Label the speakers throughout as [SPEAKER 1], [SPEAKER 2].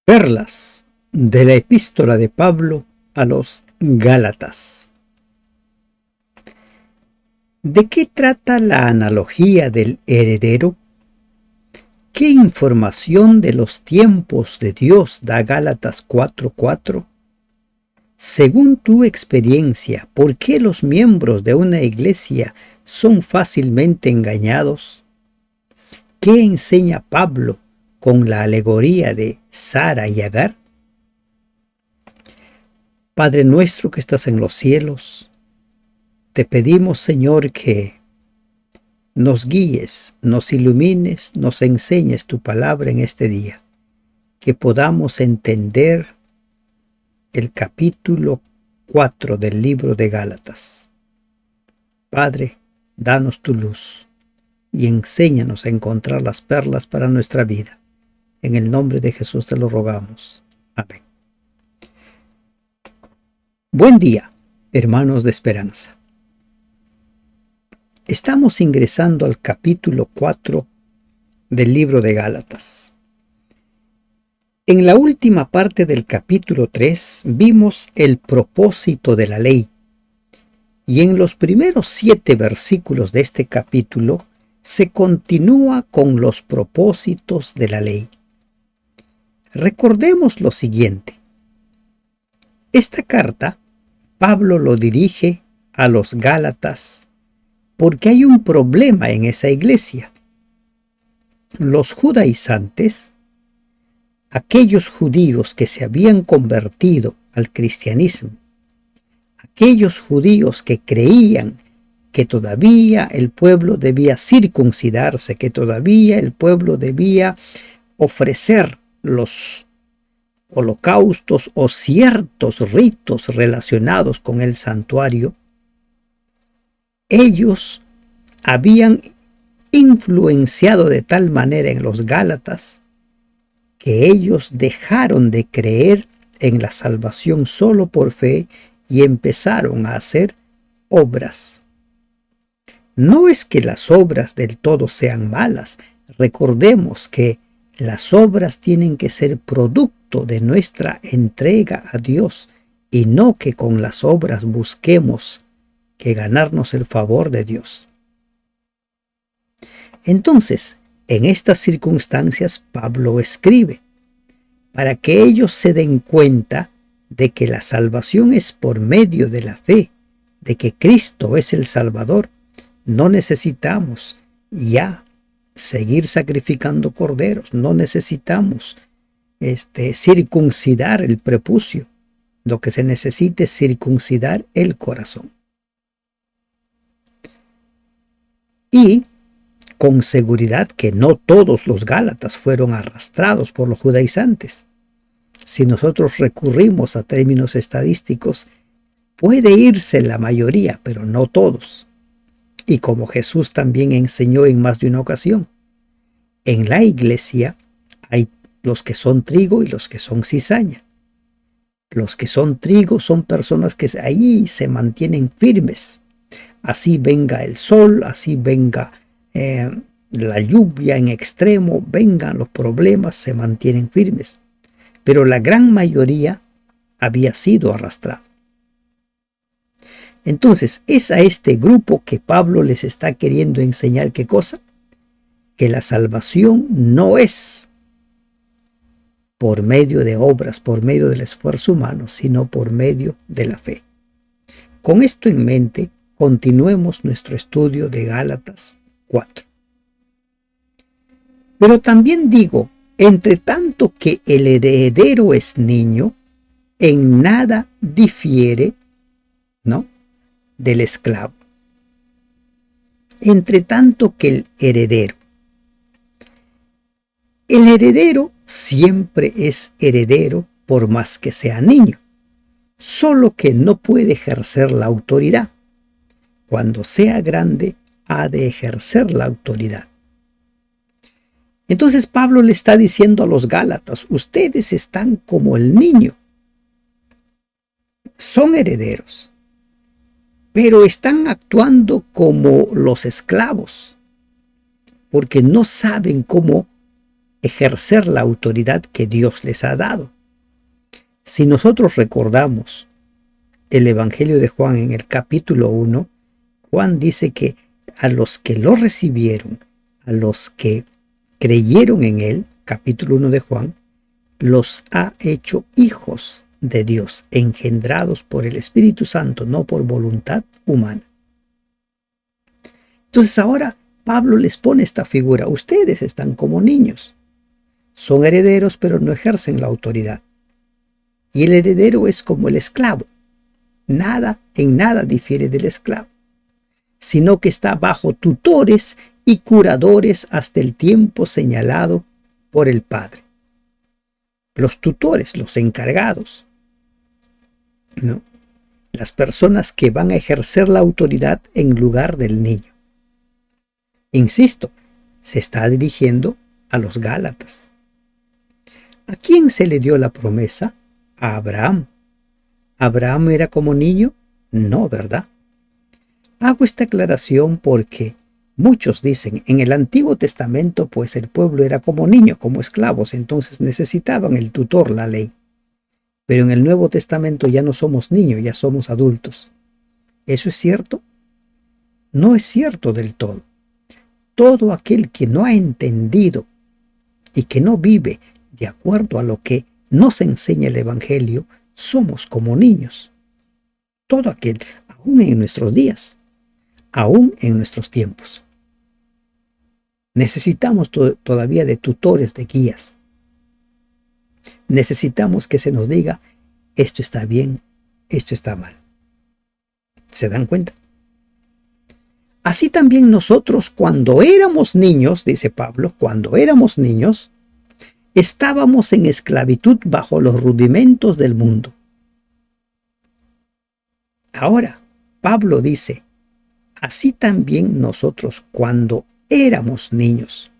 [SPEAKER 1] Perlas de la epístola de Pablo a los Gálatas. ¿De qué trata la analogía del heredero? ¿Qué información de los tiempos de Dios da Gálatas 4:4? Según tu experiencia, ¿por qué los miembros de una iglesia son fácilmente engañados? ¿Qué enseña Pablo con la alegoría de Sara y Agar? Padre nuestro que estás en los cielos, te pedimos, Señor, que nos guíes, nos ilumines, nos enseñes tu palabra en este día, que podamos entender el capítulo 4 del libro de Gálatas. Padre, danos tu luz y enséñanos a encontrar las perlas para nuestra vida. En el nombre de Jesús te lo rogamos. Amén. Buen día, hermanos de esperanza. Estamos ingresando al capítulo 4 del libro de Gálatas. En la última parte del capítulo 3 vimos el propósito de la ley, y en los primeros 7 versículos de este capítulo se continúa con los propósitos de la ley. Recordemos lo siguiente. Esta carta Pablo lo dirige a los Gálatas porque hay un problema en esa iglesia. Los judaizantes, aquellos judíos que se habían convertido al cristianismo, aquellos judíos que creían que todavía el pueblo debía circuncidarse, que todavía el pueblo debía ofrecer los holocaustos o ciertos ritos relacionados con el santuario, ellos habían influenciado de tal manera en los Gálatas que ellos dejaron de creer en la salvación solo por fe y empezaron a hacer obras. No es que las obras del todo sean malas. Recordemos que las obras tienen que ser producto de nuestra entrega a Dios y no que con las obras busquemos que ganarnos el favor de Dios. Entonces, en estas circunstancias, Pablo escribe para que ellos se den cuenta de que la salvación es por medio de la fe, de que Cristo es el Salvador. No necesitamos ya seguir sacrificando corderos, no necesitamos circuncidar el prepucio. Lo que se necesita es circuncidar el corazón. Y con seguridad que no todos los Gálatas fueron arrastrados por los judaizantes. Si nosotros recurrimos a términos estadísticos, puede irse la mayoría, pero no todos. Y como Jesús también enseñó en más de una ocasión, en la iglesia hay los que son trigo y los que son cizaña. Los que son trigo son personas que ahí se mantienen firmes. Así venga el sol, así venga la lluvia en extremo, vengan los problemas, se mantienen firmes. Pero la gran mayoría había sido arrastrado. Entonces, es a este grupo que Pablo les está queriendo enseñar ¿qué cosa? Que la salvación no es por medio de obras, por medio del esfuerzo humano, sino por medio de la fe. Con esto en mente, continuemos nuestro estudio de Gálatas 4. Pero también digo, entre tanto que el heredero es niño, en nada difiere, ¿no?, del esclavo. Entre tanto que el heredero siempre es heredero por más que sea niño, solo que no puede ejercer la autoridad. Cuando sea grande, ha de ejercer la autoridad. Entonces Pablo le está diciendo a los Gálatas, ustedes están como el niño. Son herederos, pero están actuando como los esclavos, porque no saben cómo ejercer la autoridad que Dios les ha dado. Si nosotros recordamos el Evangelio de Juan en el capítulo 1, Juan dice que a los que lo recibieron, a los que creyeron en él, capítulo 1 de Juan, los ha hecho hijos de Dios, engendrados por el Espíritu Santo, no por voluntad humana. Entonces ahora Pablo les pone esta figura. Ustedes están como niños. Son herederos, pero no ejercen la autoridad. Y el heredero es como el esclavo. En nada difiere del esclavo, sino que está bajo tutores y curadores hasta el tiempo señalado por el Padre. Los tutores, los encargados, ¿no? Las personas que van a ejercer la autoridad en lugar del niño. Insisto, se está dirigiendo a los Gálatas. ¿A quién se le dio la promesa? A Abraham. ¿Abraham era como niño? No, ¿verdad? Hago esta aclaración porque muchos dicen, en el Antiguo Testamento, pues el pueblo era como niño, como esclavos, entonces necesitaban el tutor, la ley. Pero en el Nuevo Testamento ya no somos niños, ya somos adultos. ¿Eso es cierto? No es cierto del todo. Todo aquel que no ha entendido y que no vive de acuerdo a lo que nos enseña el Evangelio, somos como niños. Todo aquel, aún en nuestros días, aún en nuestros tiempos. Necesitamos todavía de tutores, de guías. Necesitamos que se nos diga, esto está bien, esto está mal. ¿Se dan cuenta? Así también nosotros, cuando éramos niños, dice Pablo, cuando éramos niños, estábamos en esclavitud bajo los rudimentos del mundo. Ahora, Pablo dice, así también nosotros cuando éramos niños.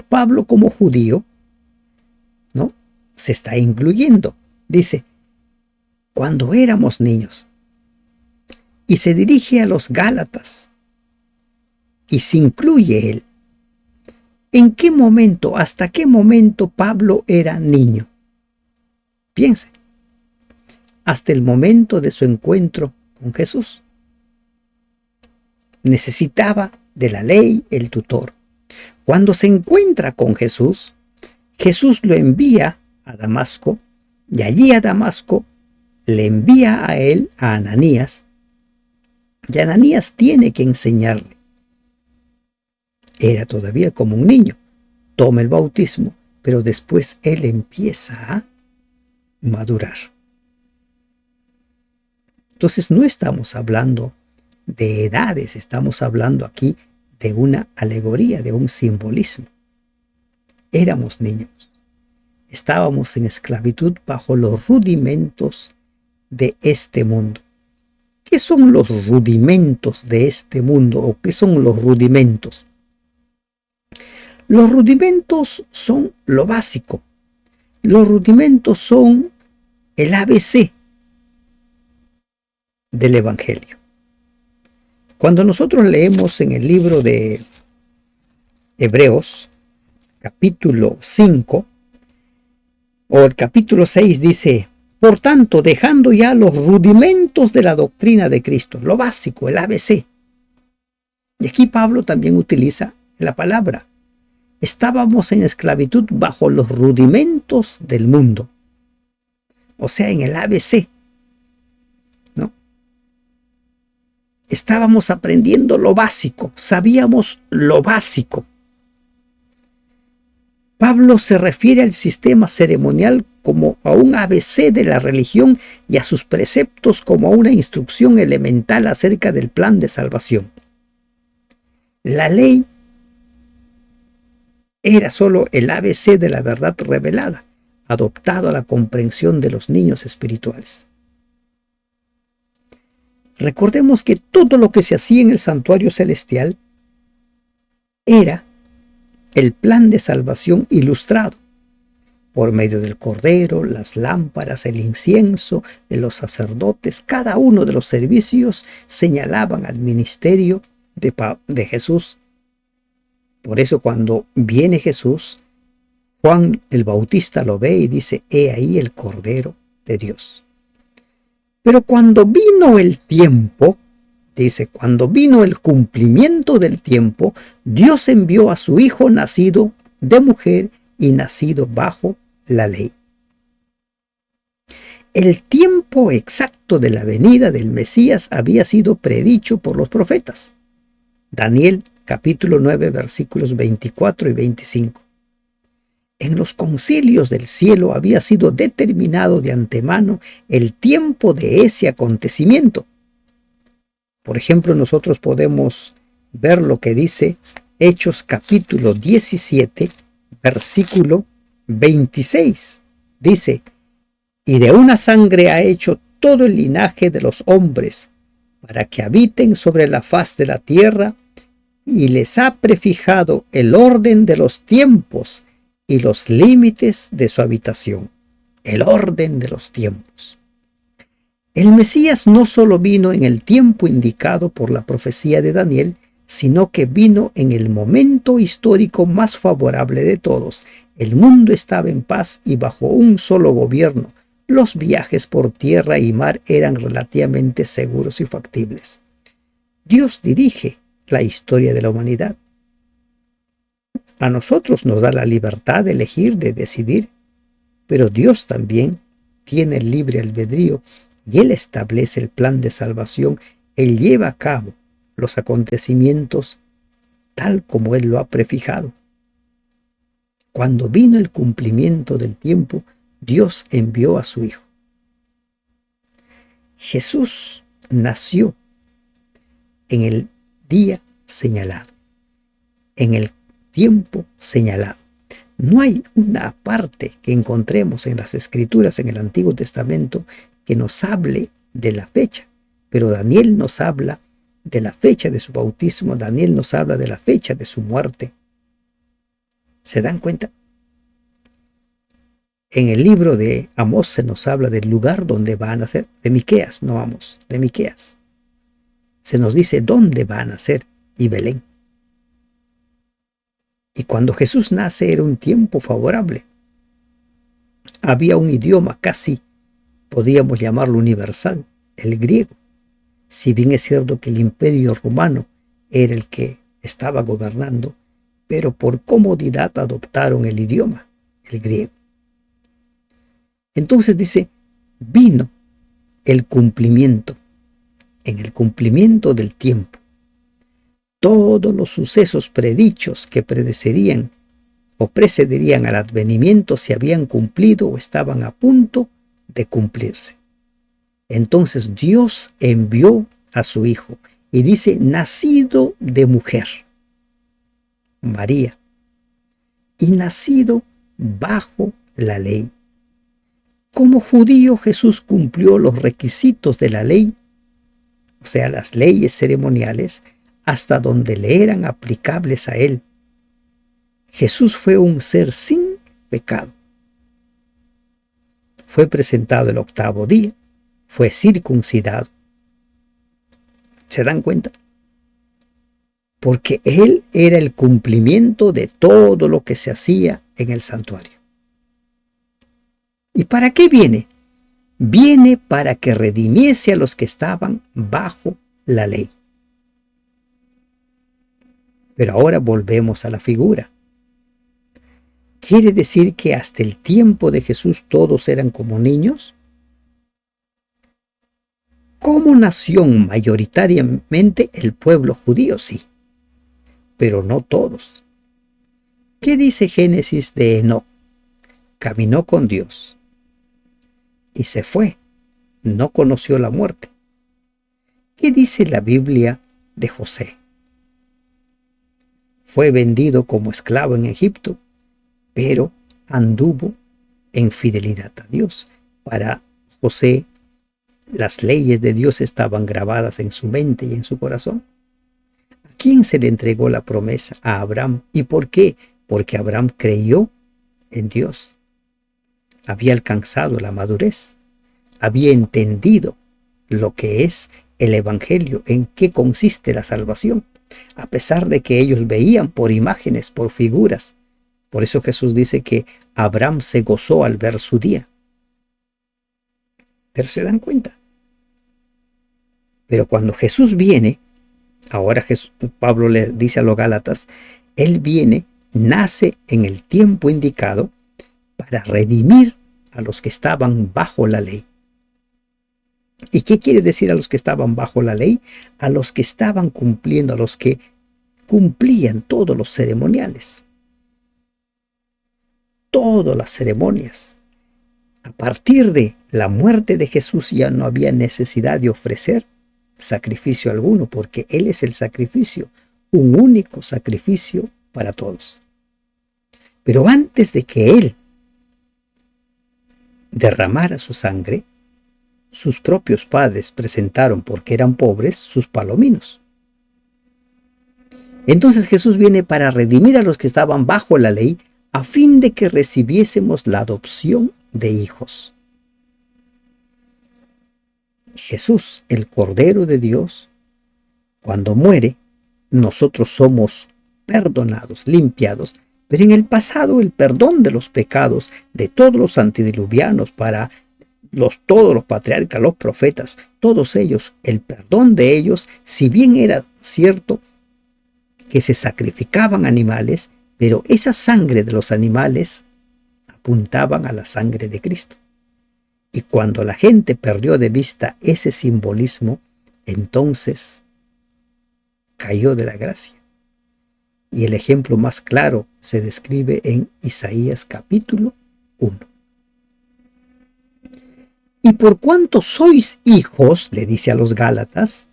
[SPEAKER 1] Pablo, como judío, ¿no?, se está incluyendo. Dice, cuando éramos niños. Y se dirige a los Gálatas. Y se incluye él. ¿En qué momento, hasta qué momento Pablo era niño? Piense. Hasta el momento de su encuentro con Jesús. Necesitaba de la ley el tutor. Cuando se encuentra con Jesús, Jesús lo envía a Damasco, y allí a Damasco le envía a él, a Ananías, y Ananías tiene que enseñarle. Era todavía como un niño, toma el bautismo, pero después él empieza a madurar. Entonces no estamos hablando de edades, estamos hablando aquí de una alegoría, de un simbolismo. Éramos niños. Estábamos en esclavitud bajo los rudimentos de este mundo. ¿Qué son los rudimentos de este mundo? ¿O qué son los rudimentos? Los rudimentos son lo básico. Los rudimentos son el ABC del Evangelio. Cuando nosotros leemos en el libro de Hebreos, capítulo 5, o el capítulo 6 dice, por tanto, dejando ya los rudimentos de la doctrina de Cristo, lo básico, el ABC. Y aquí Pablo también utiliza la palabra. Estábamos en esclavitud bajo los rudimentos del mundo. O sea, en el ABC. ¿No? Estábamos aprendiendo lo básico, sabíamos lo básico. Pablo se refiere al sistema ceremonial como a un ABC de la religión y a sus preceptos como a una instrucción elemental acerca del plan de salvación. La ley era solo el ABC de la verdad revelada, adoptado a la comprensión de los niños espirituales. Recordemos que todo lo que se hacía en el santuario celestial era el plan de salvación ilustrado por medio del Cordero, las lámparas, el incienso, los sacerdotes. Cada uno de los servicios señalaban al ministerio de Jesús Por eso cuando viene Jesús, Juan el Bautista lo ve y dice: he ahí el Cordero de Dios. Pero cuando vino el tiempo, dice, cuando vino el cumplimiento del tiempo, Dios envió a su Hijo nacido de mujer y nacido bajo la ley. El tiempo exacto de la venida del Mesías había sido predicho por los profetas. Daniel capítulo 9 versículos 24 y 25. En los concilios del cielo había sido determinado de antemano el tiempo de ese acontecimiento. Por ejemplo, nosotros podemos ver lo que dice Hechos capítulo 17, versículo 26. Dice: y de una sangre ha hecho todo el linaje de los hombres, para que habiten sobre la faz de la tierra, y les ha prefijado el orden de los tiempos y los límites de su habitación. El orden de los tiempos. El Mesías no solo vino en el tiempo indicado por la profecía de Daniel, sino que vino en el momento histórico más favorable de todos. El mundo estaba en paz y bajo un solo gobierno. Los viajes por tierra y mar eran relativamente seguros y factibles. Dios dirige la historia de la humanidad. A nosotros nos da la libertad de elegir, de decidir, pero Dios también tiene el libre albedrío y Él establece el plan de salvación. Él lleva a cabo los acontecimientos tal como Él lo ha prefijado. Cuando vino el cumplimiento del tiempo, Dios envió a su Hijo. Jesús nació en el día señalado, en el tiempo señalado. No hay una parte que encontremos en las Escrituras, en el Antiguo Testamento, que nos hable de la fecha, pero Daniel nos habla de la fecha de su bautismo, Daniel nos habla de la fecha de su muerte. ¿Se dan cuenta? En el libro de Amós se nos habla del lugar donde va a nacer, de Miqueas, no Amós, de Miqueas. Se nos dice dónde va a nacer, y Belén. Y cuando Jesús nace era un tiempo favorable. Había un idioma casi, podríamos llamarlo universal, el griego. Si bien es cierto que el Imperio Romano era el que estaba gobernando, pero por comodidad adoptaron el idioma, el griego. Entonces dice, vino el cumplimiento, en el cumplimiento del tiempo. Todos los sucesos predichos que precederían al advenimiento se habían cumplido o estaban a punto de cumplirse. Entonces Dios envió a su Hijo y dice, nacido de mujer, María, y nacido bajo la ley. Como judío, Jesús cumplió los requisitos de la ley, o sea, las leyes ceremoniales, hasta donde le eran aplicables a él. Jesús fue un ser sin pecado. Fue presentado el 8º día, fue circuncidado. ¿Se dan cuenta? Porque él era el cumplimiento de todo lo que se hacía en el santuario. ¿Y para qué viene? Viene para que redimiese a los que estaban bajo la ley. Pero ahora volvemos a la figura. ¿Quiere decir que hasta el tiempo de Jesús todos eran como niños? Como nación mayoritariamente el pueblo judío, sí, pero no todos. ¿Qué dice Génesis de Enoc? Caminó con Dios y se fue, no conoció la muerte. ¿Qué dice la Biblia de José? Fue vendido como esclavo en Egipto, pero anduvo en fidelidad a Dios. Para José, las leyes de Dios estaban grabadas en su mente y en su corazón. ¿A quién se le entregó la promesa? A Abraham. ¿Y por qué? Porque Abraham creyó en Dios. Había alcanzado la madurez. Había entendido lo que es el Evangelio, en qué consiste la salvación. a pesar de que ellos veían por imágenes, por figuras. Por eso Jesús dice que Abraham se gozó al ver su día. Pero se dan cuenta. Pero cuando Jesús viene, ahora Pablo le dice a los Gálatas, Él viene, nace en el tiempo indicado para redimir a los que estaban bajo la ley. ¿Y qué quiere decir a los que estaban bajo la ley? A los que estaban cumpliendo, a los que cumplían todos los ceremoniales. Todas las ceremonias. A partir de la muerte de Jesús ya no había necesidad de ofrecer sacrificio alguno, porque Él es el sacrificio, un único sacrificio para todos. Pero antes de que Él derramara su sangre, sus propios padres presentaron, porque eran pobres, sus palominos. Entonces Jesús viene para redimir a los que estaban bajo la ley, a fin de que recibiésemos la adopción de hijos. Jesús, el Cordero de Dios, cuando muere, nosotros somos perdonados, limpiados, pero en el pasado el perdón de los pecados de todos los antediluvianos para todos los patriarcas, los profetas, todos ellos, el perdón de ellos, si bien era cierto que se sacrificaban animales, pero esa sangre de los animales apuntaban a la sangre de Cristo. Y cuando la gente perdió de vista ese simbolismo, entonces cayó de la gracia. Y el ejemplo más claro se describe en Isaías capítulo 1. Y por cuanto sois hijos, le dice a los Gálatas,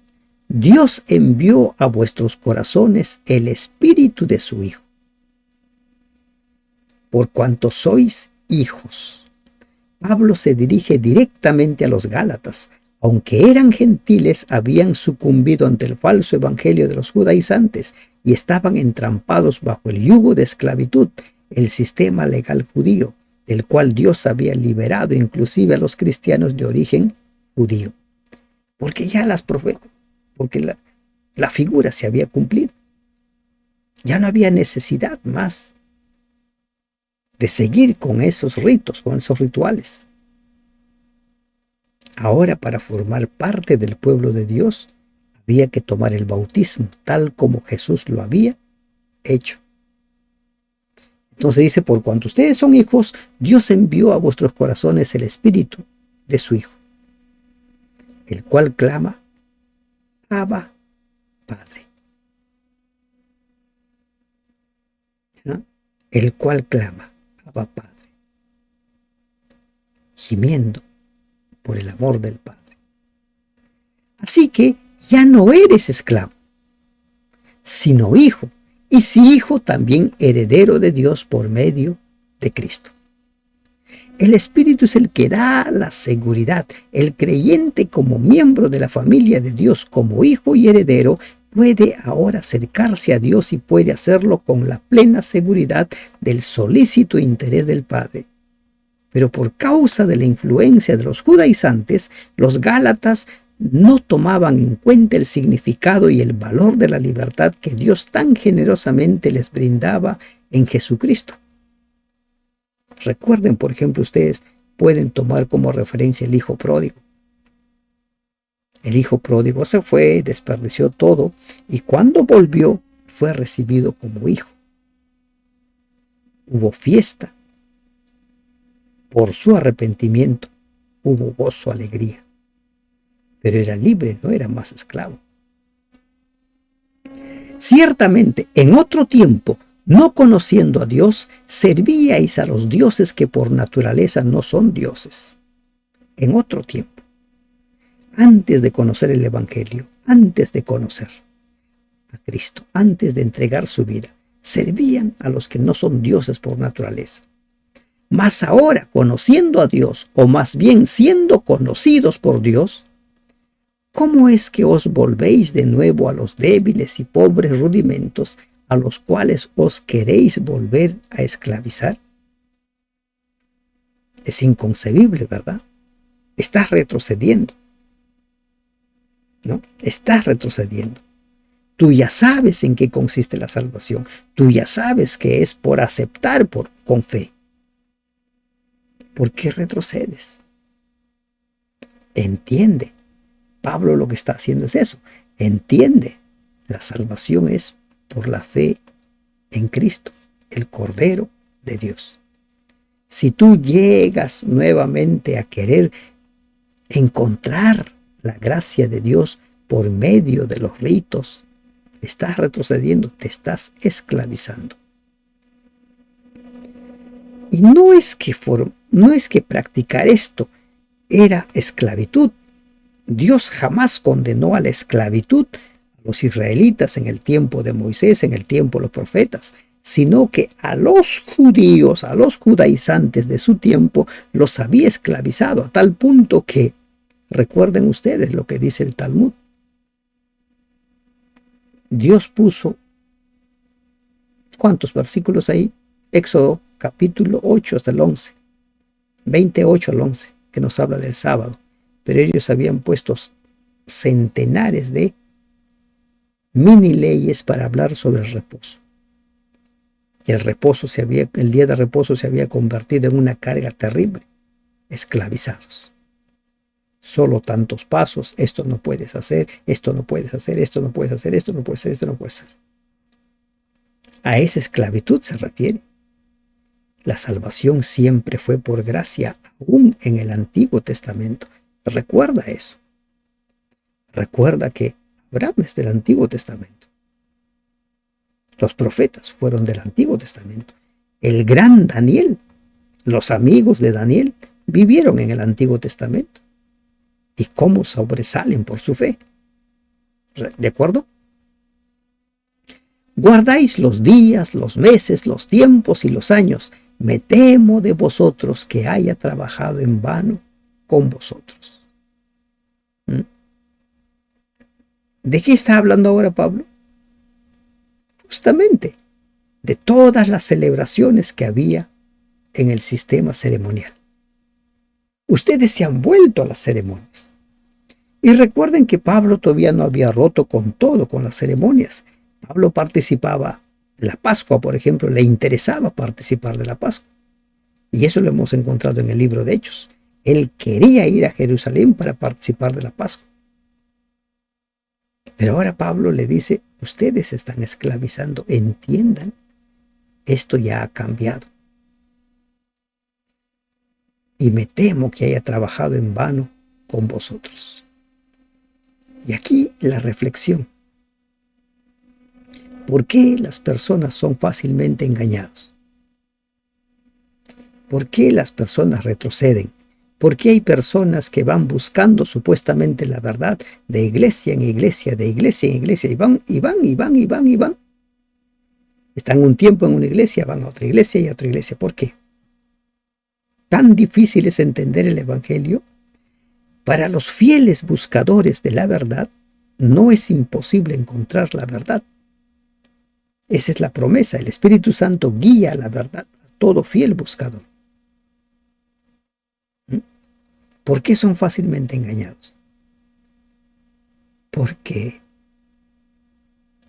[SPEAKER 1] Dios envió a vuestros corazones el espíritu de su Hijo. Por cuanto sois hijos. Pablo se dirige directamente a los Gálatas. Aunque eran gentiles, habían sucumbido ante el falso evangelio de los judaizantes y estaban entrampados bajo el yugo de esclavitud, el sistema legal judío, del cual Dios había liberado inclusive a los cristianos de origen judío. Porque ya la figura se había cumplido. Ya no había necesidad más de seguir con esos ritos, con esos rituales. Ahora, para formar parte del pueblo de Dios, había que tomar el bautismo, tal como Jesús lo había hecho. Entonces dice, por cuanto ustedes son hijos, Dios envió a vuestros corazones el espíritu de su Hijo, el cual clama, Abba, Padre. ¿Ah? El cual clama, Abba, Padre, gimiendo por el amor del Padre. Así que ya no eres esclavo, sino hijo, y si hijo, también heredero de Dios por medio de Cristo. El Espíritu es el que da la seguridad. El creyente, como miembro de la familia de Dios, como hijo y heredero, puede ahora acercarse a Dios y puede hacerlo con la plena seguridad del solícito interés del Padre. Pero por causa de la influencia de los judaizantes, los gálatas no tomaban en cuenta el significado y el valor de la libertad que Dios tan generosamente les brindaba en Jesucristo. Recuerden, por ejemplo, ustedes pueden tomar como referencia el hijo pródigo. El hijo pródigo se fue, desperdició todo, y cuando volvió fue recibido como hijo. Hubo fiesta. Por su arrepentimiento hubo gozo, alegría. Pero era libre, no era más esclavo. Ciertamente, en otro tiempo, no conociendo a Dios, servíais a los dioses que por naturaleza no son dioses. En otro tiempo, antes de conocer el Evangelio, antes de conocer a Cristo, antes de entregar su vida, servían a los que no son dioses por naturaleza. Mas ahora, conociendo a Dios, o más bien siendo conocidos por Dios, ¿cómo es que os volvéis de nuevo a los débiles y pobres rudimentos a los cuales os queréis volver a esclavizar? Es inconcebible, ¿verdad? Estás retrocediendo, ¿no? Estás retrocediendo. Tú ya sabes en qué consiste la salvación. Tú ya sabes que es por aceptar con fe. ¿Por qué retrocedes? Entiende. Pablo lo que está haciendo es eso. Entiende. La salvación es por la fe en Cristo, el Cordero de Dios. Si tú llegas nuevamente a querer encontrar la gracia de Dios por medio de los ritos, estás retrocediendo, te estás esclavizando. Y no es que practicar esto era esclavitud. Dios jamás condenó a la esclavitud a los israelitas en el tiempo de Moisés, en el tiempo de los profetas, sino que a los judíos, a los judaizantes de su tiempo, los había esclavizado a tal punto que, recuerden ustedes lo que dice el Talmud, Dios puso, ¿cuántos versículos ahí? Éxodo capítulo 8 hasta el 11, 28 al 11, que nos habla del sábado. Pero ellos habían puesto centenares de mini leyes para hablar sobre el reposo. Y el día de reposo se había convertido en una carga terrible. Esclavizados. Solo tantos pasos, esto no puedes hacer, esto no puedes hacer, esto no puedes hacer, esto no puedes hacer, esto no puedes hacer. A esa esclavitud se refiere. La salvación siempre fue por gracia, aún en el Antiguo Testamento. Recuerda eso. Recuerda que Abraham es del Antiguo Testamento. Los profetas fueron del Antiguo Testamento. El gran Daniel, los amigos de Daniel, vivieron en el Antiguo Testamento. ¿Y cómo sobresalen por su fe? ¿De acuerdo? Guardáis los días, los meses, los tiempos y los años. Me temo de vosotros que haya trabajado en vano con vosotros. ¿De qué está hablando ahora Pablo? Justamente de todas las celebraciones que había en el sistema ceremonial. Ustedes se han vuelto a las ceremonias. Y recuerden que Pablo todavía no había roto con todo, con las ceremonias. Pablo participaba de la Pascua, por ejemplo, le interesaba participar de la Pascua. Y eso lo hemos encontrado en el libro de Hechos. Él quería ir a Jerusalén para participar de la Pascua. Pero ahora Pablo le dice, ustedes se están esclavizando, entiendan, esto ya ha cambiado. Y me temo que haya trabajado en vano con vosotros. Y aquí la reflexión. ¿Por qué las personas son fácilmente engañadas? ¿Por qué las personas retroceden? ¿Por qué hay personas que van buscando supuestamente la verdad de iglesia en iglesia, de iglesia en iglesia, y van, y van, y van, y van, y van? Están un tiempo en una iglesia, van a otra iglesia y a otra iglesia. ¿Por qué? ¿Tan difícil es entender el Evangelio? Para los fieles buscadores de la verdad, no es imposible encontrar la verdad. Esa es la promesa. El Espíritu Santo guía a la verdad a todo fiel buscador. ¿Por qué son fácilmente engañados? Porque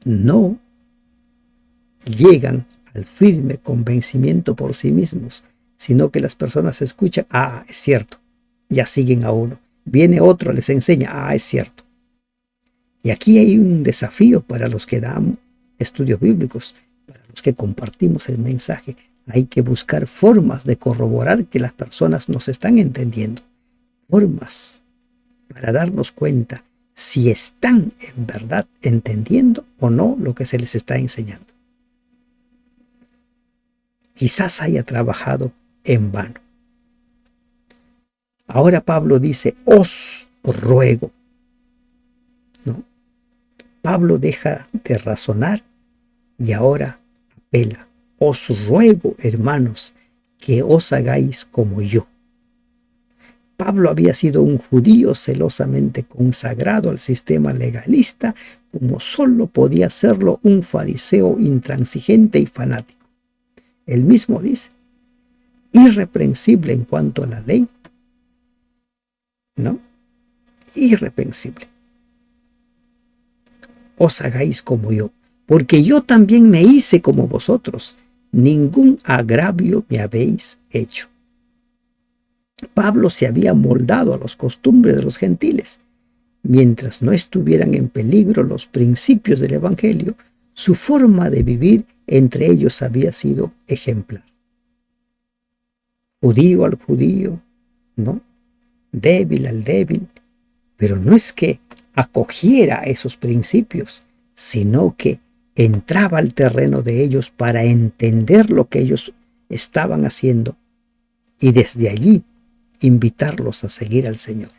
[SPEAKER 1] no llegan al firme convencimiento por sí mismos, sino que las personas escuchan, ah, es cierto, ya siguen a uno. Viene otro, les enseña, ah, es cierto. Y aquí hay un desafío para los que dan estudios bíblicos, para los que compartimos el mensaje. Hay que buscar formas de corroborar que las personas nos están entendiendo. Formas para darnos cuenta si están en verdad entendiendo o no lo que se les está enseñando. Quizás haya trabajado en vano. Ahora Pablo dice, os ruego. ¿No? Pablo deja de razonar y ahora apela. Os ruego, hermanos, que os hagáis como yo. Pablo había sido un judío celosamente consagrado al sistema legalista, como solo podía serlo un fariseo intransigente y fanático. Él mismo dice, irreprensible en cuanto a la ley, ¿no? Irreprensible. os hagáis como yo, porque yo también me hice como vosotros. Ningún agravio me habéis hecho. Pablo se había moldado a las costumbres de los gentiles. Mientras no estuvieran en peligro los principios del Evangelio, su forma de vivir entre ellos había sido ejemplar. Judío al judío, ¿no? Débil al débil, pero no es que acogiera esos principios, sino que entraba al terreno de ellos para entender lo que ellos estaban haciendo y desde allí invitarlos a seguir al Señor.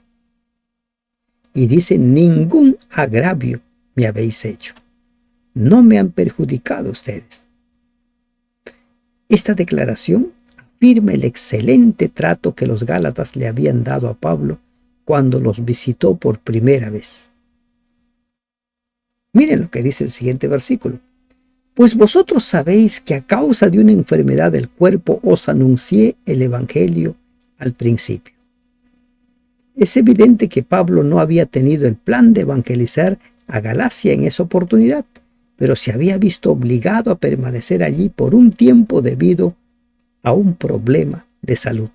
[SPEAKER 1] Y dice, ningún agravio me habéis hecho. No me han perjudicado ustedes. Esta declaración afirma el excelente trato que los gálatas le habían dado a Pablo cuando los visitó por primera vez. Miren lo que dice el siguiente versículo. Pues vosotros sabéis que a causa de una enfermedad del cuerpo os anuncié el Evangelio al principio. Es evidente que Pablo no había tenido el plan de evangelizar a Galacia en esa oportunidad, pero se había visto obligado a permanecer allí por un tiempo debido a un problema de salud.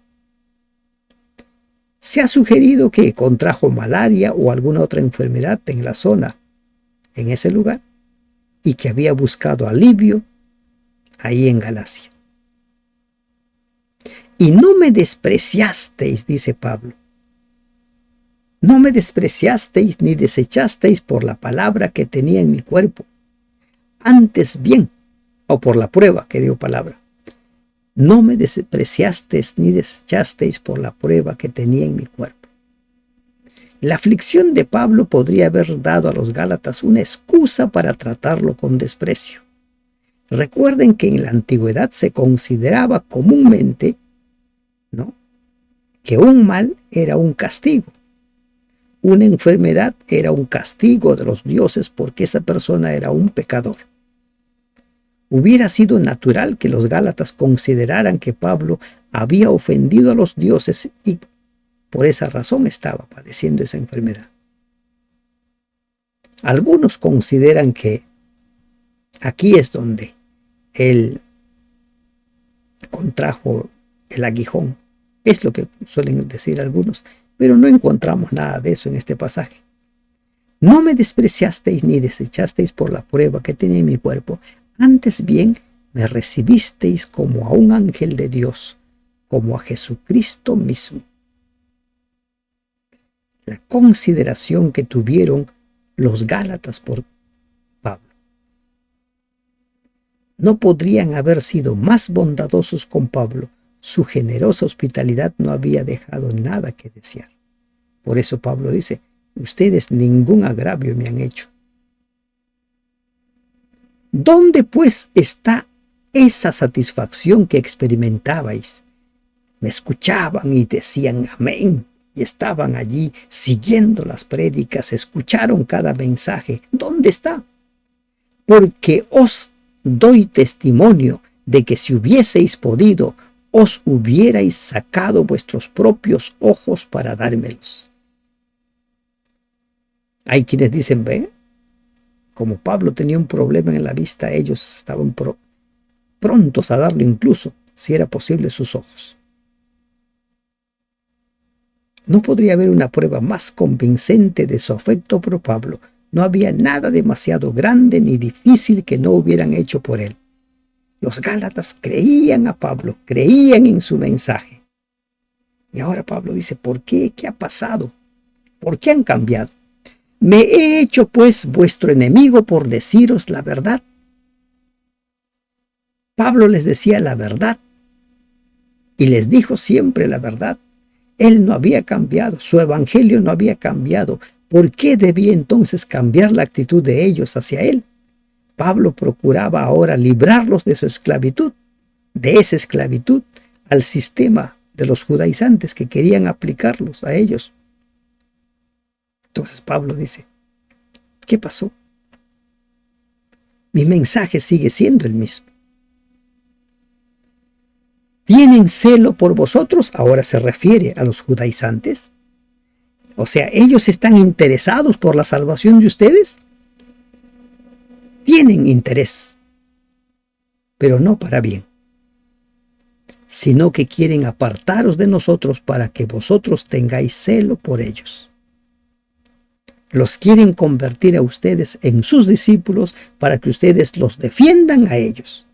[SPEAKER 1] Se ha sugerido que contrajo malaria o alguna otra enfermedad en la zona, en ese lugar, y que había buscado alivio ahí en Galacia. Y no me despreciasteis, dice Pablo. No me despreciasteis ni desechasteis por la palabra que tenía en mi cuerpo. Antes bien, o por la prueba que dio palabra. No me despreciasteis ni desechasteis por la prueba que tenía en mi cuerpo. La aflicción de Pablo podría haber dado a los gálatas una excusa para tratarlo con desprecio. Recuerden que en la antigüedad se consideraba comúnmente, ¿no?, que un mal era un castigo. Una enfermedad era un castigo de los dioses porque esa persona era un pecador. Hubiera sido natural que los gálatas consideraran que Pablo había ofendido a los dioses y por esa razón estaba padeciendo esa enfermedad. Algunos consideran que aquí es donde él contrajo el aguijón. Es lo que suelen decir algunos, pero no encontramos nada de eso en este pasaje. No me despreciasteis ni desechasteis por la prueba que tenía en mi cuerpo. Antes bien, me recibisteis como a un ángel de Dios, como a Jesucristo mismo. La consideración que tuvieron los gálatas por Pablo. No podrían haber sido más bondadosos con Pablo. Su generosa hospitalidad no había dejado nada que desear. Por eso Pablo dice, ustedes ningún agravio me han hecho. ¿Dónde pues está esa satisfacción que experimentabais? Me escuchaban y decían amén, y estaban allí siguiendo las prédicas, escucharon cada mensaje. ¿Dónde está? Porque os doy testimonio de que si hubieseis podido, os hubierais sacado vuestros propios ojos para dármelos. Hay quienes dicen, ve, como Pablo tenía un problema en la vista, ellos estaban prontos a darle incluso, si era posible, sus ojos. No podría haber una prueba más convincente de su afecto por Pablo. No había nada demasiado grande ni difícil que no hubieran hecho por él. Los gálatas creían a Pablo, creían en su mensaje. Y ahora Pablo dice, ¿por qué? ¿Qué ha pasado? ¿Por qué han cambiado? Me he hecho pues vuestro enemigo por deciros la verdad. Pablo les decía la verdad y les dijo siempre la verdad. Él no había cambiado, su evangelio no había cambiado. ¿Por qué debía entonces cambiar la actitud de ellos hacia él? Pablo procuraba ahora librarlos de su esclavitud, de esa esclavitud al sistema de los judaizantes que querían aplicarlos a ellos. Entonces Pablo dice, ¿qué pasó? Mi mensaje sigue siendo el mismo. ¿Tienen celo por vosotros? Ahora se refiere a los judaizantes. O sea, ¿ellos están interesados por la salvación de ustedes? tienen interés, pero no para bien, sino que quieren apartaros de nosotros para que vosotros tengáis celo por ellos. Los quieren convertir a ustedes en sus discípulos para que ustedes los defiendan a ellos.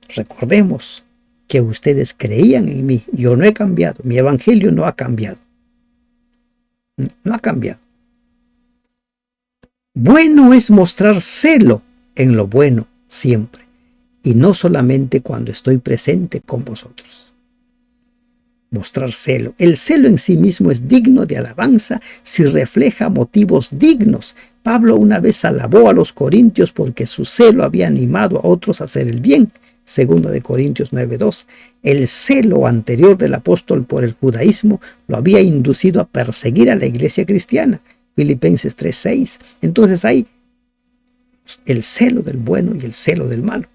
[SPEAKER 1] Recordemos que ustedes creían en mí. Yo no he cambiado. Mi evangelio no ha cambiado. No ha cambiado. Bueno es mostrar celo en lo bueno siempre, y no solamente cuando estoy presente con vosotros. Mostrar celo. El celo en sí mismo es digno de alabanza si refleja motivos dignos. Pablo una vez alabó a los corintios porque su celo había animado a otros a hacer el bien. 2 Corintios 9:2. El celo anterior del apóstol por el judaísmo lo había inducido a perseguir a la iglesia cristiana. Filipenses 3:6. Entonces hay el celo del bueno y el celo del malo.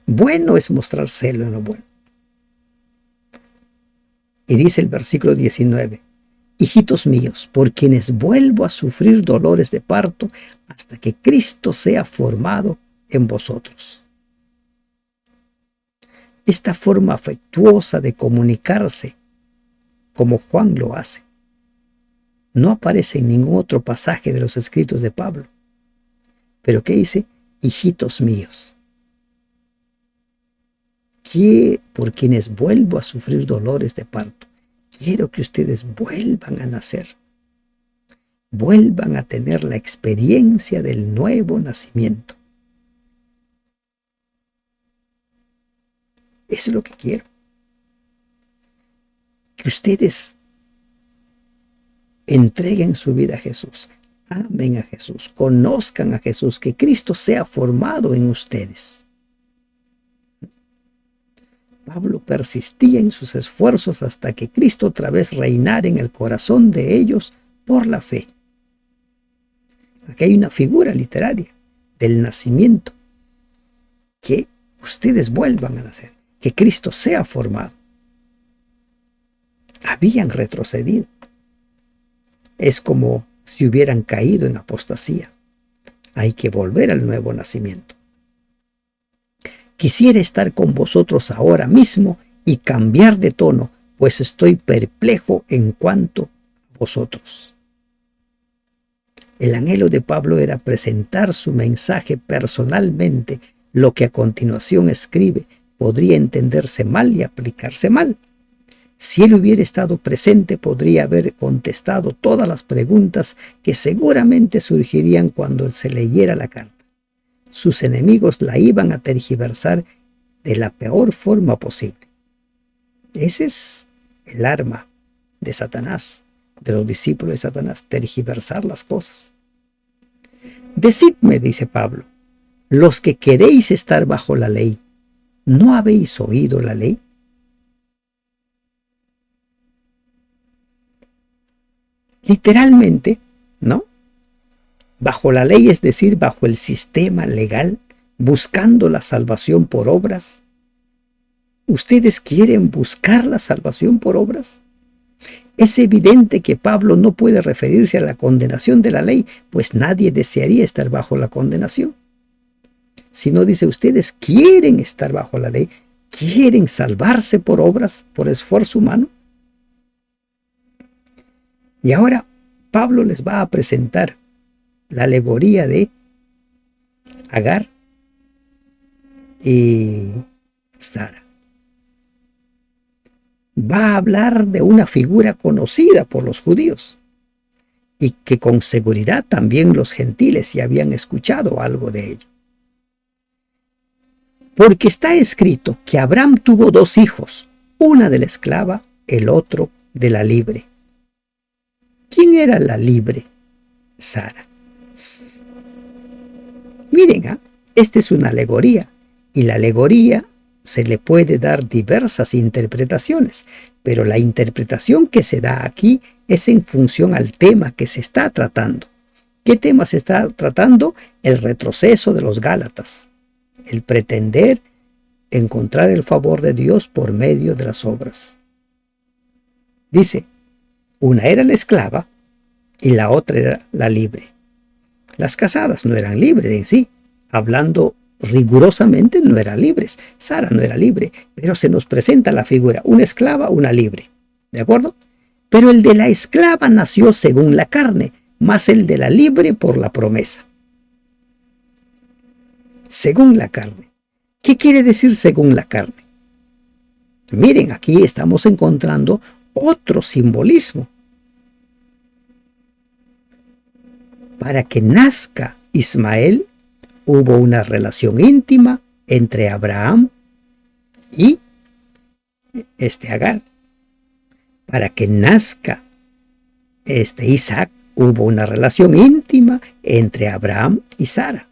[SPEAKER 1] Bueno es mostrar celo en lo bueno. Y dice el versículo 19, hijitos míos, por quienes vuelvo a sufrir dolores de parto hasta que Cristo sea formado en vosotros. Esta forma afectuosa de comunicarse, como Juan lo hace, no aparece en ningún otro pasaje de los escritos de Pablo. Pero ¿qué dice? Hijitos míos, que por quienes vuelvo a sufrir dolores de parto. Quiero que ustedes vuelvan a nacer, vuelvan a tener la experiencia del nuevo nacimiento. Eso es lo que quiero. Que ustedes entreguen su vida a Jesús, amen a Jesús, conozcan a Jesús, que Cristo sea formado en ustedes. Pablo persistía en sus esfuerzos hasta que Cristo otra vez reinara en el corazón de ellos por la fe. Aquí hay una figura literaria del nacimiento, que ustedes vuelvan a nacer, que Cristo sea formado. Habían retrocedido. Es como si hubieran caído en apostasía. Hay que volver al nuevo nacimiento. Quisiera estar con vosotros ahora mismo y cambiar de tono, pues estoy perplejo en cuanto a vosotros. El anhelo de Pablo era presentar su mensaje personalmente. Lo que a continuación escribe podría entenderse mal y aplicarse mal. Si él hubiera estado presente, podría haber contestado todas las preguntas que seguramente surgirían cuando se leyera la carta. Sus enemigos la iban a tergiversar de la peor forma posible. Ese es el arma de Satanás, de los discípulos de Satanás, tergiversar las cosas. Decidme, dice Pablo, los que queréis estar bajo la ley, ¿no habéis oído la ley? Literalmente, ¿no? Bajo la ley, es decir, bajo el sistema legal, buscando la salvación por obras. ¿Ustedes quieren buscar la salvación por obras? Es evidente que Pablo no puede referirse a la condenación de la ley, pues nadie desearía estar bajo la condenación. Sino dice, ustedes quieren estar bajo la ley, quieren salvarse por obras, por esfuerzo humano. Y ahora Pablo les va a presentar la alegoría de Agar y Sara. Va a hablar de una figura conocida por los judíos y que con seguridad también los gentiles ya habían escuchado algo de ello. Porque está escrito que Abraham tuvo dos hijos, una de la esclava, el otro de la libre. ¿Quién era la libre? Sara. Miren, esta es una alegoría, y la alegoría se le puede dar diversas interpretaciones, pero la interpretación que se da aquí es en función al tema que se está tratando. ¿Qué tema se está tratando? El retroceso de los Gálatas, el pretender encontrar el favor de Dios por medio de las obras. Dice, una era la esclava y la otra era la libre. Las casadas no eran libres en sí. Hablando rigurosamente, no eran libres. Sara no era libre, pero se nos presenta la figura, una esclava, una libre. ¿De acuerdo? Pero el de la esclava nació según la carne, más el de la libre por la promesa. Según la carne. ¿Qué quiere decir según la carne? Miren, aquí estamos encontrando otro simbolismo. Para que nazca Ismael, hubo una relación íntima entre Abraham y Agar. Para que nazca Isaac, hubo una relación íntima entre Abraham y Sara.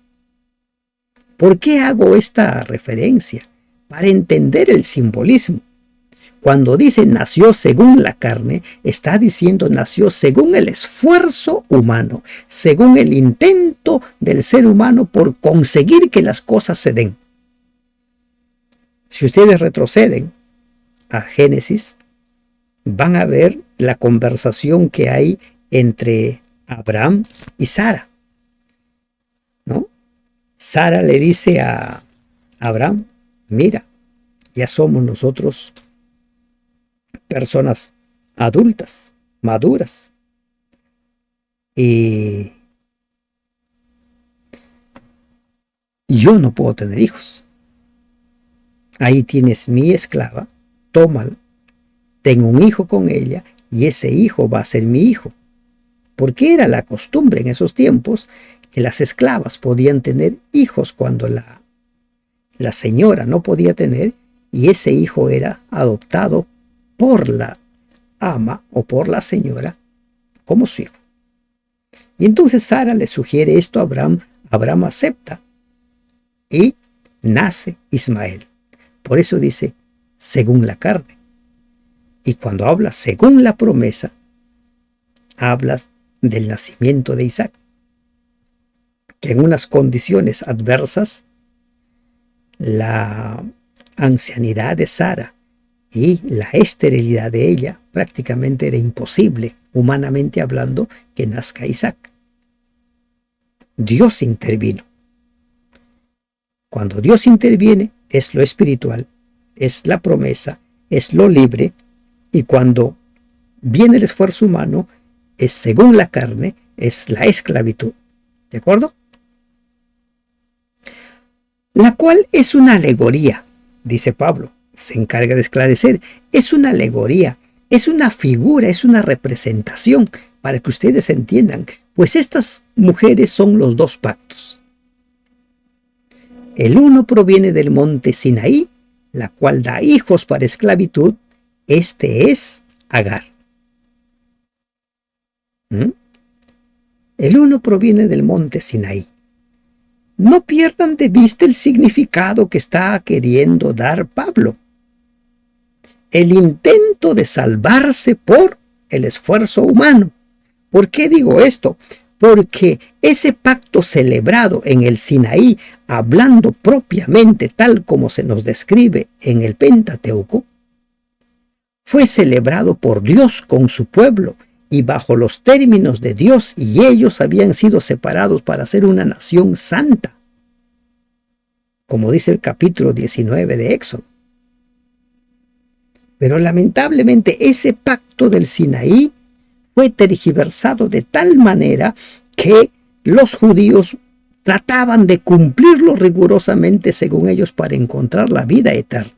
[SPEAKER 1] ¿Por qué hago esta referencia? Para entender el simbolismo. Cuando dice nació según la carne, está diciendo nació según el esfuerzo humano, según el intento del ser humano por conseguir que las cosas se den. Si ustedes retroceden a Génesis, van a ver la conversación que hay entre Abraham y Sara, ¿no? Sara le dice a Abraham, mira, ya somos nosotros personas adultas, maduras, y yo no puedo tener hijos. Ahí tienes mi esclava, tómala, tengo un hijo con ella y ese hijo va a ser mi hijo. Porque era la costumbre en esos tiempos que las esclavas podían tener hijos cuando la señora no podía tener, y ese hijo era adoptado por la ama o por la señora como su hijo. Y entonces Sara le sugiere esto a Abraham. Abraham acepta y nace Ismael. Por eso dice según la carne. Y cuando habla según la promesa, hablas del nacimiento de Isaac, que en unas condiciones adversas, la ancianidad de Sara y la esterilidad de ella, prácticamente era imposible, humanamente hablando, que nazca Isaac. Dios intervino. Cuando Dios interviene, es lo espiritual, es la promesa, es lo libre, y cuando viene el esfuerzo humano, es según la carne, es la esclavitud. ¿De acuerdo? La cual es una alegoría, dice Pablo, se encarga de esclarecer. Es una alegoría, es una figura, es una representación, para que ustedes entiendan, pues estas mujeres son los dos pactos. El uno proviene del monte Sinaí, la cual da hijos para esclavitud. Este es Agar. El uno proviene del monte Sinaí. No pierdan de vista el significado que está queriendo dar Pablo. El intento de salvarse por el esfuerzo humano. ¿Por qué digo esto? Porque ese pacto celebrado en el Sinaí, hablando propiamente tal como se nos describe en el Pentateuco, fue celebrado por Dios con su pueblo y bajo los términos de Dios, y ellos habían sido separados para ser una nación santa, como dice el capítulo 19 de Éxodo. Pero lamentablemente ese pacto del Sinaí fue tergiversado de tal manera que los judíos trataban de cumplirlo rigurosamente según ellos para encontrar la vida eterna.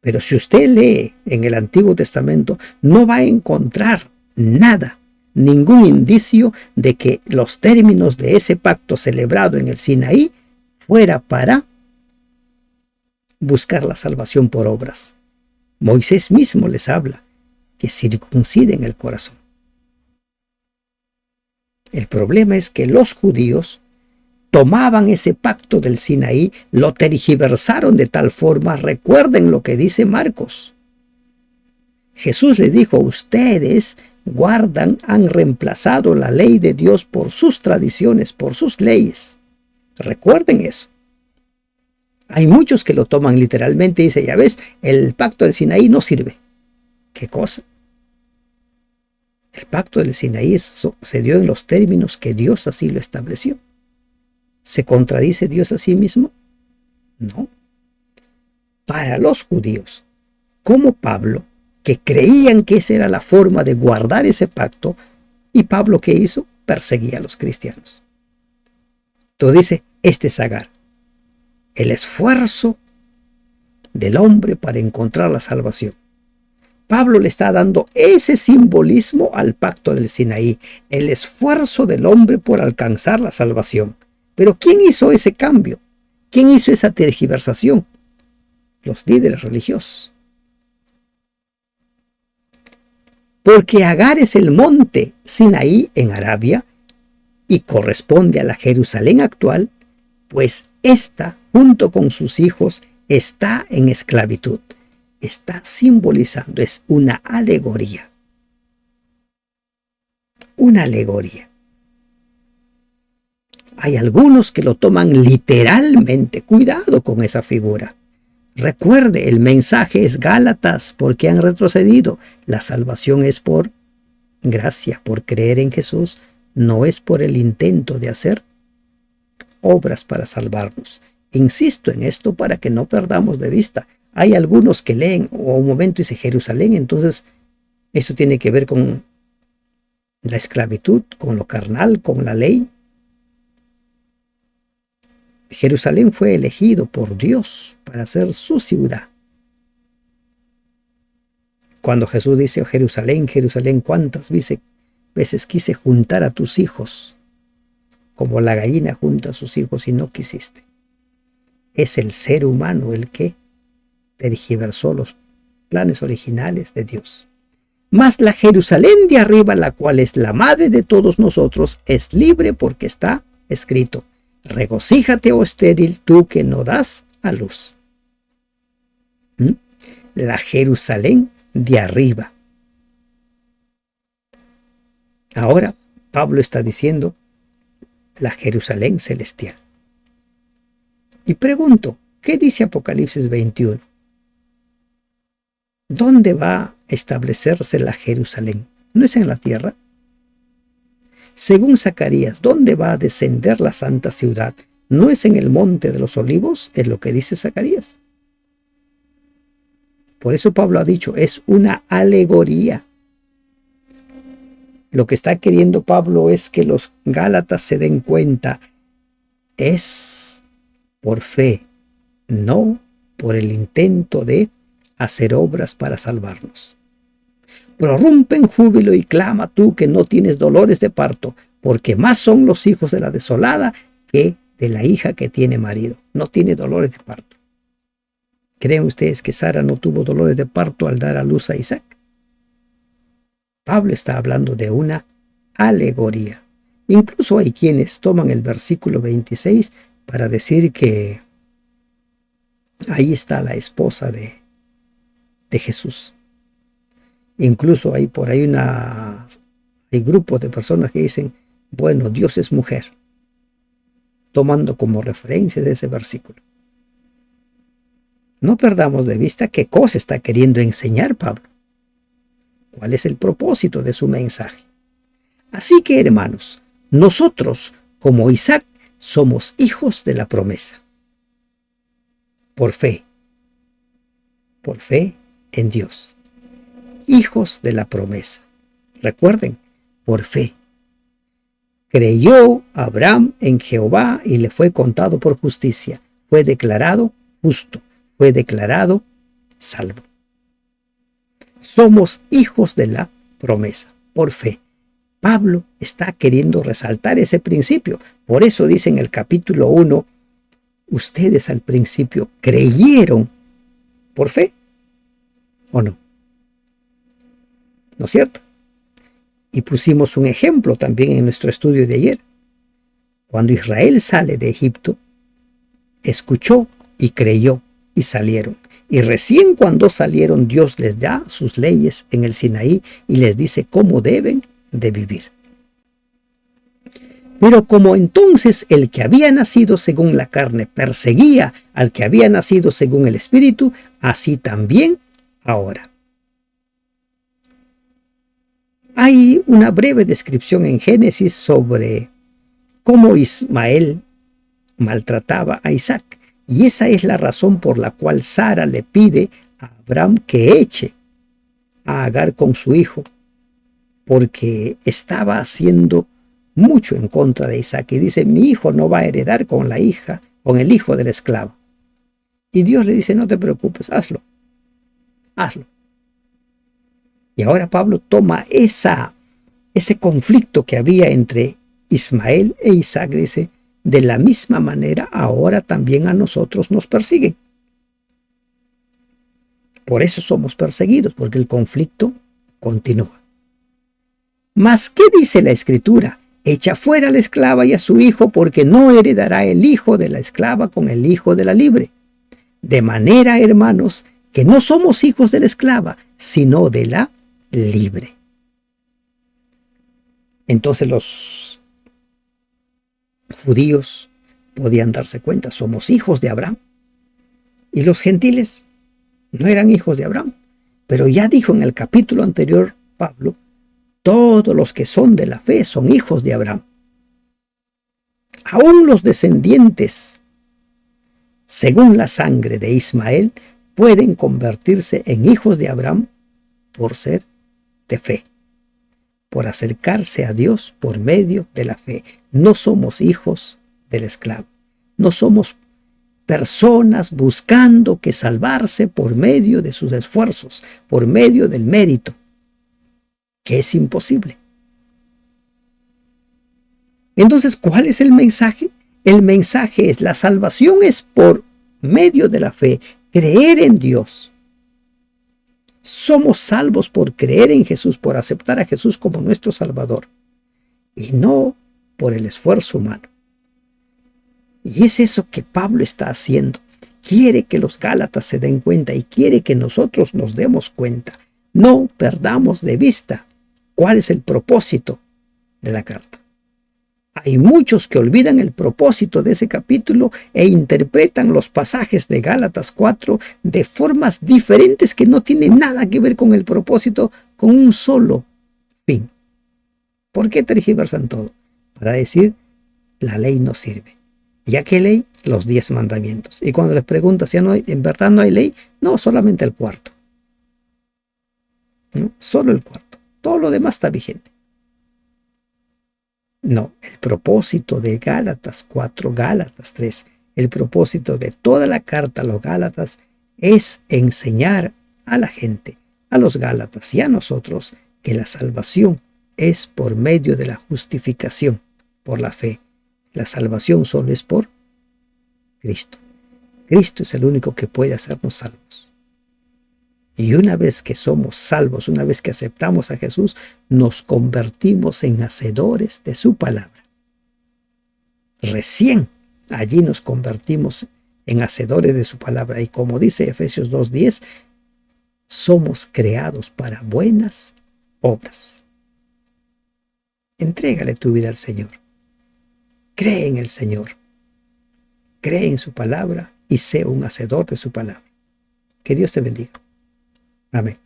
[SPEAKER 1] Pero si usted lee en el Antiguo Testamento, no va a encontrar nada, ningún indicio de que los términos de ese pacto celebrado en el Sinaí fuera para buscar la salvación por obras. Moisés mismo les habla que circunciden el corazón. El problema es que los judíos tomaban ese pacto del Sinaí, lo tergiversaron de tal forma. Recuerden lo que dice Marcos. Jesús les dijo, ustedes han reemplazado la ley de Dios por sus tradiciones, por sus leyes. Recuerden eso. Hay muchos que lo toman literalmente y dicen, ya ves, el pacto del Sinaí no sirve. ¿Qué cosa? El pacto del Sinaí se dio en los términos que Dios así lo estableció. ¿Se contradice Dios a sí mismo? No. Para los judíos, como Pablo, que creían que esa era la forma de guardar ese pacto, y Pablo, ¿qué hizo? Perseguía a los cristianos. Entonces dice, este es Agar, el esfuerzo del hombre para encontrar la salvación. Pablo le está dando ese simbolismo al pacto del Sinaí, el esfuerzo del hombre por alcanzar la salvación. Pero ¿quién hizo ese cambio? ¿Quién hizo esa tergiversación? Los líderes religiosos. Porque Agar es el monte Sinaí en Arabia y corresponde a la Jerusalén actual, pues ésta, junto con sus hijos, está en esclavitud. Está simbolizando, es una alegoría. Una alegoría. Hay algunos que lo toman literalmente. Cuidado con esa figura. Recuerde, el mensaje es Gálatas, porque han retrocedido. La salvación es por gracia, por creer en Jesús. No es por el intento de hacer obras para salvarnos. Insisto en esto para que no perdamos de vista. Hay algunos que leen o un momento dice Jerusalén, entonces eso tiene que ver con la esclavitud, con lo carnal, con la ley. Jerusalén fue elegido por Dios para ser su ciudad. Cuando Jesús dice, oh, Jerusalén, Jerusalén, ¿cuántas veces quise juntar a tus hijos? Como la gallina junta a sus hijos y no quisiste. Es el ser humano el que tergiversó los planes originales de Dios. Mas la Jerusalén de arriba, la cual es la madre de todos nosotros, es libre porque está escrito, regocíjate, oh estéril, tú que no das a luz. La Jerusalén de arriba. Ahora Pablo está diciendo la Jerusalén celestial. Y pregunto, ¿qué dice Apocalipsis 21? ¿Dónde va a establecerse la Jerusalén? ¿No es en la tierra? Según Zacarías, ¿dónde va a descender la santa ciudad? ¿No es en el monte de los olivos? Es lo que dice Zacarías. Por eso Pablo ha dicho, es una alegoría. Lo que está queriendo Pablo es que los gálatas se den cuenta, es por fe, no por el intento de hacer obras para salvarnos. Prorrumpe en júbilo y clama tú que no tienes dolores de parto, porque más son los hijos de la desolada que de la hija que tiene marido. No tiene dolores de parto. ¿Creen ustedes que Sara no tuvo dolores de parto al dar a luz a Isaac? Pablo está hablando de una alegoría. Incluso hay quienes toman el versículo 26 para decir que ahí está la esposa de Jesús. Incluso hay por ahí hay grupos de personas que dicen, bueno, Dios es mujer, tomando como referencia de ese versículo. No perdamos de vista qué cosa está queriendo enseñar Pablo. ¿Cuál es el propósito de su mensaje? Así que, hermanos, nosotros, como Isaac, somos hijos de la promesa. Por fe en Dios. Hijos de la promesa. Recuerden, por fe. Creyó Abraham en Jehová y le fue contado por justicia. Fue declarado justo. Fue declarado salvo. Somos hijos de la promesa, por fe. Pablo está queriendo resaltar ese principio. Por eso dice en el capítulo 1, ustedes al principio creyeron por fe, ¿o no? ¿No es cierto? Y pusimos un ejemplo también en nuestro estudio de ayer. Cuando Israel sale de Egipto, escuchó y creyó y salieron. Y recién cuando salieron, Dios les da sus leyes en el Sinaí y les dice cómo deben de vivir. Pero como entonces el que había nacido según la carne perseguía al que había nacido según el Espíritu, así también ahora. Hay una breve descripción en Génesis sobre cómo Ismael maltrataba a Isaac. Y esa es la razón por la cual Sara le pide a Abraham que eche a Agar con su hijo, porque estaba haciendo mucho en contra de Isaac. Y dice, mi hijo no va a heredar con la hija, con el hijo del esclavo. Y Dios le dice, no te preocupes, hazlo, hazlo. Y ahora Pablo toma ese conflicto que había entre Ismael e Isaac, dice, de la misma manera ahora también a nosotros nos persiguen. Por eso somos perseguidos, porque el conflicto continúa. Mas, ¿qué dice la Escritura? Echa fuera a la esclava y a su hijo, porque no heredará el hijo de la esclava con el hijo de la libre. De manera, hermanos, que no somos hijos de la esclava, sino de la libre. Entonces los judíos podían darse cuenta, somos hijos de Abraham. Y los gentiles no eran hijos de Abraham. Pero ya dijo en el capítulo anterior Pablo, todos los que son de la fe son hijos de Abraham. Aún los descendientes, según la sangre de Ismael, pueden convertirse en hijos de Abraham por ser de fe, por acercarse a Dios por medio de la fe. No somos hijos del esclavo, no somos personas buscando que salvarse por medio de sus esfuerzos, por medio del mérito, que es imposible. Entonces, ¿cuál es el mensaje? El mensaje es, la salvación es por medio de la fe, creer en Dios. Somos salvos por creer en Jesús, por aceptar a Jesús como nuestro Salvador, y no por el esfuerzo humano. Y es eso que Pablo está haciendo. Quiere que los Gálatas se den cuenta y quiere que nosotros nos demos cuenta. No perdamos de vista cuál es el propósito de la carta. Hay muchos que olvidan el propósito de ese capítulo e interpretan los pasajes de Gálatas 4 de formas diferentes que no tienen nada que ver con el propósito, con un solo fin. ¿Por qué tergiversan todo? Para decir, la ley no sirve. ¿Y a qué ley? Los 10 mandamientos. Y cuando les preguntas si en verdad no hay ley, no, solamente el cuarto. ¿No? Solo el cuarto. Todo lo demás está vigente. No, el propósito de Gálatas 4, Gálatas 3, el propósito de toda la carta a los Gálatas es enseñar a la gente, a los Gálatas y a nosotros, que la salvación es por medio de la justificación, por la fe. La salvación solo es por Cristo. Cristo es el único que puede hacernos salvos. Y una vez que somos salvos, una vez que aceptamos a Jesús, nos convertimos en hacedores de su palabra. Recién allí nos convertimos en hacedores de su palabra. Y como dice Efesios 2:10, somos creados para buenas obras. Entrégale tu vida al Señor. Cree en el Señor. Cree en su palabra y sé un hacedor de su palabra. Que Dios te bendiga. Amén.